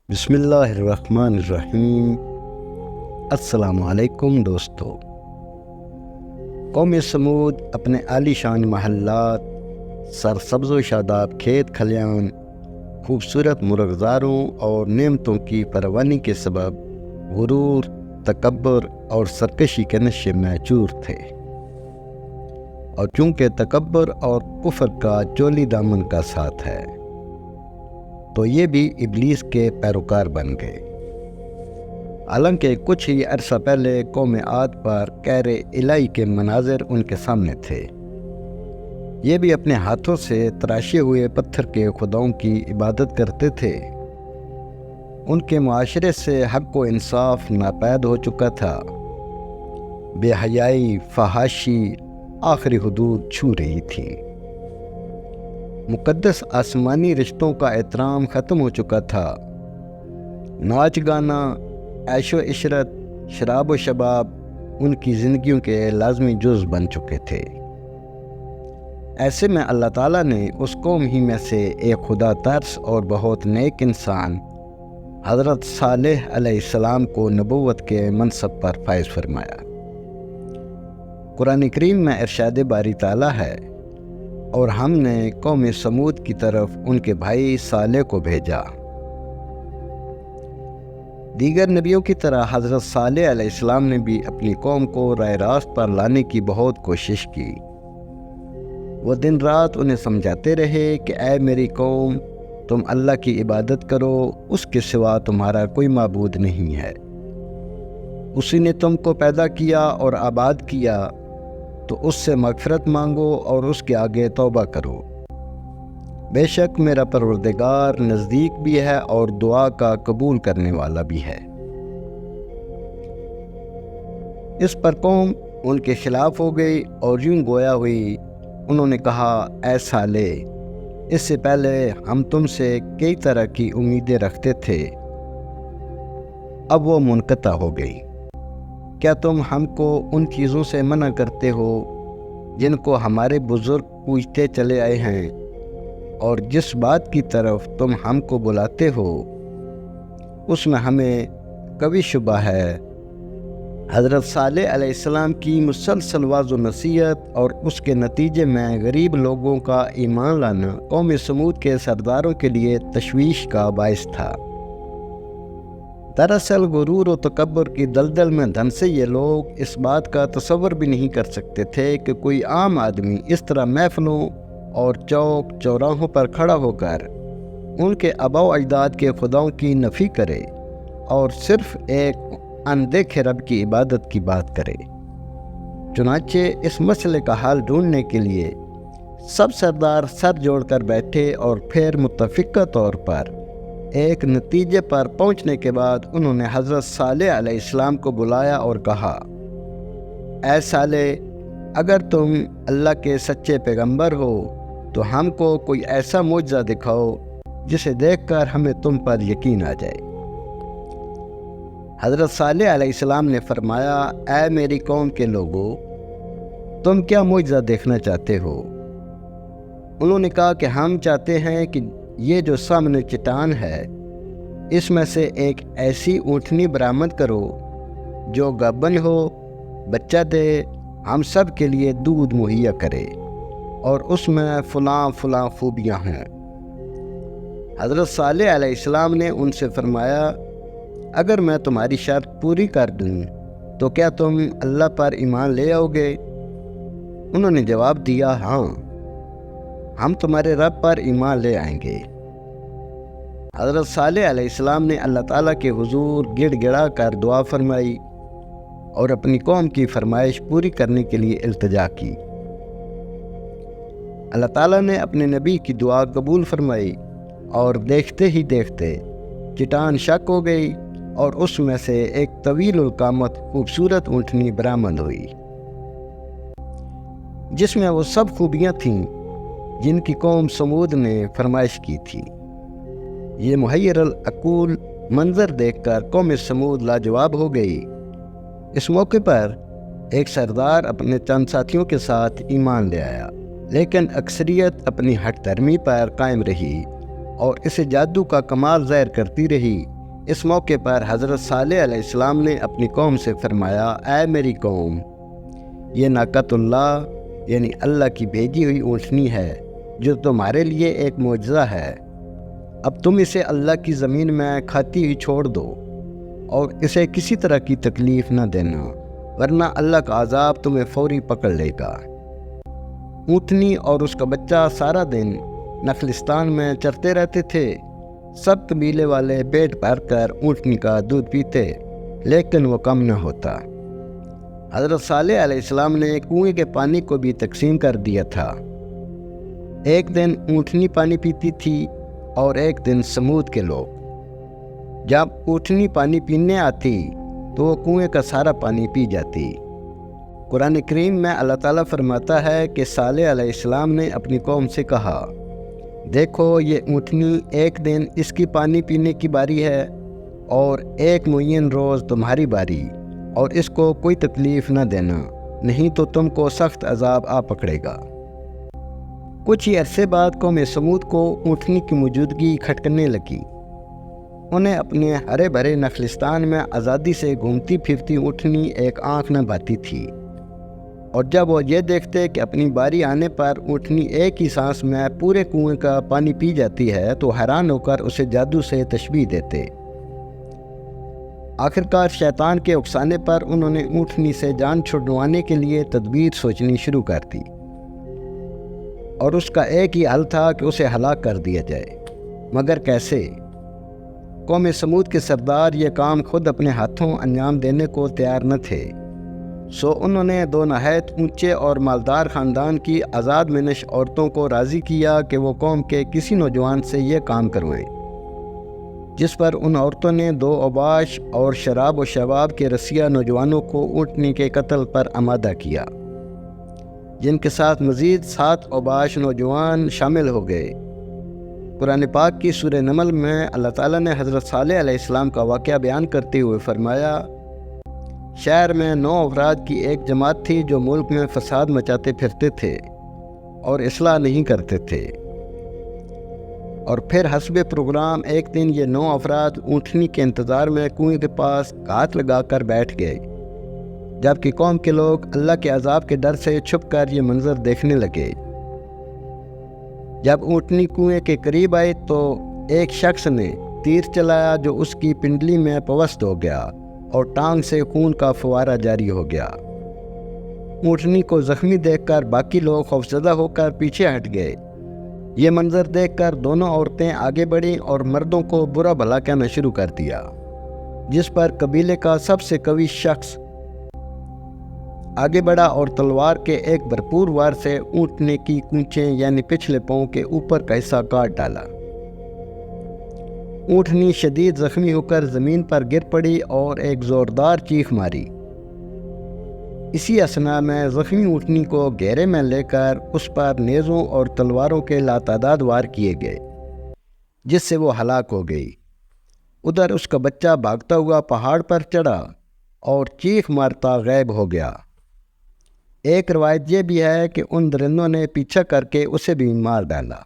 بسم اللہ الرحمن الرحیم۔ السلام علیکم دوستو۔ قوم سمود اپنے عالی شان محلات، سرسبز و شاداب کھیت کھلیان، خوبصورت مرغزاروں اور نعمتوں کی فراوانی کے سبب غرور، تکبر اور سرکشی کے نشے میں چور تھے، اور چونکہ تکبر اور کفر کا چولی دامن کا ساتھ ہے تو یہ بھی ابلیس کے پیروکار بن گئے۔ حالانکہ کچھ ہی عرصہ پہلے قوم عاد پر قہر الہی کے مناظر ان کے سامنے تھے۔ یہ بھی اپنے ہاتھوں سے تراشے ہوئے پتھر کے خداؤں کی عبادت کرتے تھے۔ ان کے معاشرے سے حق و انصاف ناپید ہو چکا تھا۔ بے حیائی، فحاشی آخری حدود چھو رہی تھی۔ مقدس آسمانی رشتوں کا احترام ختم ہو چکا تھا۔ ناچ گانا، عیش و عشرت، شراب و شباب ان کی زندگیوں کے لازمی جز بن چکے تھے۔ ایسے میں اللہ تعالیٰ نے اس قوم ہی میں سے ایک خدا ترس اور بہت نیک انسان حضرت صالح علیہ السلام کو نبوت کے منصب پر فائز فرمایا۔ قرآن کریم میں ارشاد باری تعالیٰ ہے، اور ہم نے قوم سمود کی طرف ان کے بھائی صالح کو بھیجا۔ دیگر نبیوں کی طرح حضرت صالح علیہ السلام نے بھی اپنی قوم کو راہ راست پر لانے کی بہت کوشش کی۔ وہ دن رات انہیں سمجھاتے رہے کہ اے میری قوم، تم اللہ کی عبادت کرو، اس کے سوا تمہارا کوئی معبود نہیں ہے۔ اسی نے تم کو پیدا کیا اور آباد کیا، تو اس سے مغفرت مانگو اور اس کے آگے توبہ کرو۔ بے شک میرا پروردگار نزدیک بھی ہے اور دعا کا قبول کرنے والا بھی ہے۔ اس پر قوم ان کے خلاف ہو گئی اور یوں گویا ہوئی۔ انہوں نے کہا، اے صالح، اس سے پہلے ہم تم سے کئی طرح کی امیدیں رکھتے تھے، اب وہ منقطع ہو گئی۔ کیا تم ہم کو ان چیزوں سے منع کرتے ہو جن کو ہمارے بزرگ پوجتے چلے آئے ہیں، اور جس بات کی طرف تم ہم کو بلاتے ہو اس میں ہمیں کبھی شبہ ہے؟ حضرت صالح علیہ السلام کی مسلسل واضح و نصیحت اور اس کے نتیجے میں غریب لوگوں کا ایمان لانا قوم سمود کے سرداروں کے لیے تشویش کا باعث تھا۔ دراصل غرور و تکبر کی دلدل میں دھنسے یہ لوگ اس بات کا تصور بھی نہیں کر سکتے تھے کہ کوئی عام آدمی اس طرح محفلوں اور چوک چوراہوں پر کھڑا ہو کر ان کے آباء و اجداد کے خداؤں کی نفی کرے اور صرف ایک اندیکھے رب کی عبادت کی بات کرے۔ چنانچہ اس مسئلے کا حل ڈھونڈنے کے لیے سب سردار سر جوڑ کر بیٹھے، اور پھر متفقہ طور پر ایک نتیجے پر پہنچنے کے بعد انہوں نے حضرت صالح علیہ السلام کو بلایا اور کہا، اے صالح، اگر تم اللہ کے سچے پیغمبر ہو تو ہم کو کوئی ایسا معجزہ دکھاؤ جسے دیکھ کر ہمیں تم پر یقین آ جائے۔ حضرت صالح علیہ السلام نے فرمایا، اے میری قوم کے لوگو، تم کیا معجزہ دیکھنا چاہتے ہو؟ انہوں نے کہا کہ ہم چاہتے ہیں کہ یہ جو سامنے چٹان ہے، اس میں سے ایک ایسی اونٹنی برآمد کرو جو گابن ہو، بچہ دے، ہم سب کے لیے دودھ مہیا کرے، اور اس میں فلاں فلاں خوبیاں ہیں۔ حضرت صالح علیہ السلام نے ان سے فرمایا، اگر میں تمہاری شرط پوری کر دوں تو کیا تم اللہ پر ایمان لے آؤ گے؟ انہوں نے جواب دیا، ہاں، ہم تمہارے رب پر ایمان لے آئیں گے۔ حضرت صالح علیہ السلام نے اللہ تعالیٰ کے حضور گڑ گڑا کر دعا فرمائی اور اپنی قوم کی فرمائش پوری کرنے کے لیے التجا کی۔ اللہ تعالیٰ نے اپنے نبی کی دعا قبول فرمائی، اور دیکھتے ہی دیکھتے چٹان شک ہو گئی، اور اس میں سے ایک طویل القامت خوبصورت اونٹنی برآمد ہوئی، جس میں وہ سب خوبیاں تھیں جن کی قوم سمود نے فرمائش کی تھی۔ یہ محیر العقول منظر دیکھ کر قوم سمود لاجواب ہو گئی۔ اس موقع پر ایک سردار اپنے چند ساتھیوں کے ساتھ ایمان لے آیا، لیکن اکثریت اپنی ہٹ دھرمی پر قائم رہی اور اسے جادو کا کمال ظاہر کرتی رہی اس موقع پر حضرت صالح علیہ السلام نے اپنی قوم سے فرمایا، اے میری قوم، یہ ناقۃ اللہ یعنی اللہ کی بھیجی ہوئی اونٹنی ہے جو تمہارے لیے ایک معجزہ ہے۔ اب تم اسے اللہ کی زمین میں کھاتی ہوئی چھوڑ دو اور اسے کسی طرح کی تکلیف نہ دینا، ورنہ اللہ کا عذاب تمہیں فوری پکڑ لے گا۔ اونٹنی اور اس کا بچہ سارا دن نخلستان میں چرتے رہتے تھے۔ سب قبیلے والے پیٹ بھر کر اونٹنی کا دودھ پیتے، لیکن وہ کم نہ ہوتا۔ حضرت صالح علیہ السلام نے کنویں کے پانی کو بھی تقسیم کر دیا تھا۔ ایک دن اونٹنی پانی پیتی تھی اور ایک دن سمود کے لوگ۔ جب اونٹنی پانی پینے آتی تو وہ کنویں کا سارا پانی پی جاتی۔ قرآن کریم میں اللہ تعالیٰ فرماتا ہے کہ صالح علیہ السلام نے اپنی قوم سے کہا، دیکھو یہ اونٹنی ایک دن اس کی پانی پینے کی باری ہے اور ایک معین روز تمہاری باری، اور اس کو کوئی تکلیف نہ دینا، نہیں تو تم کو سخت عذاب آ پکڑے گا۔ کچھ ہی عرصے بعد قوم سمود کو اونٹنی کی موجودگی کھٹکنے لگی۔ انہیں اپنے ہرے بھرے نخلستان میں آزادی سے گھومتی پھرتی اونٹنی ایک آنکھ نہ بھاتی تھی، اور جب وہ یہ دیکھتے کہ اپنی باری آنے پر اونٹنی ایک ہی سانس میں پورے کنویں کا پانی پی جاتی ہے تو حیران ہو کر اسے جادو سے تشبیہ دیتے۔ آخرکار شیطان کے اکسانے پر انہوں نے اونٹنی سے جان چھڑوانے کے لیے تدبیر سوچنی شروع کر دی، اور اس کا ایک ہی حل تھا کہ اسے ہلاک کر دیا جائے۔ مگر کیسے؟ قوم سمود کے سردار یہ کام خود اپنے ہاتھوں انجام دینے کو تیار نہ تھے، سو انہوں نے دو نہایت اونچے اور مالدار خاندان کی آزاد منش عورتوں کو راضی کیا کہ وہ قوم کے کسی نوجوان سے یہ کام کروائیں، جس پر ان عورتوں نے 2 اوباش اور شراب و شباب کے رسیہ نوجوانوں کو اونٹنی کے قتل پر آمادہ کیا، جن کے ساتھ مزید 7 اوباش نوجوان شامل ہو گئے۔ قرآن پاک کی سورہ نمل میں اللہ تعالیٰ نے حضرت صالح علیہ السلام کا واقعہ بیان کرتے ہوئے فرمایا، شہر میں 9 افراد کی ایک جماعت تھی جو ملک میں فساد مچاتے پھرتے تھے اور اصلاح نہیں کرتے تھے، اور پھر حسب پروگرام ایک دن یہ 9 افراد اونٹنی کے انتظار میں کنویں کے پاس ہاتھ لگا کر بیٹھ گئے، جبکہ قوم کے لوگ اللہ کے عذاب کے ڈر سے چھپ کر یہ منظر دیکھنے لگے۔ جب اونٹنی کنویں کے قریب آئی تو ایک شخص نے تیر چلایا جو اس کی پنڈلی میں پوست ہو گیا اور ٹانگ سے خون کا فوارہ جاری ہو گیا۔ اونٹنی کو زخمی دیکھ کر باقی لوگ خوفزدہ ہو کر پیچھے ہٹ گئے۔ یہ منظر دیکھ کر دونوں عورتیں آگے بڑھیں اور مردوں کو برا بھلا کہنا شروع کر دیا، جس پر قبیلے کا سب سے قوی شخص آگے بڑھا اور تلوار کے ایک بھرپور وار سے اونٹنی کی کونچیں یعنی پچھلے پاؤں کے اوپر کا حصہ کاٹ ڈالا۔ اونٹنی شدید زخمی ہو کر زمین پر گر پڑی اور ایک زوردار چیخ ماری۔ اسی اثنا میں زخمی اونٹنی کو گھیرے میں لے کر اس پر نیزوں اور تلواروں کے لاتعداد وار کیے گئے، جس سے وہ ہلاک ہو گئی۔ ادھر اس کا بچہ بھاگتا ہوا پہاڑ پر چڑھا اور چیخ مارتا غائب ہو گیا۔ ایک روایت یہ بھی ہے کہ ان درندوں نے پیچھا کر کے اسے بھی مار ڈالا۔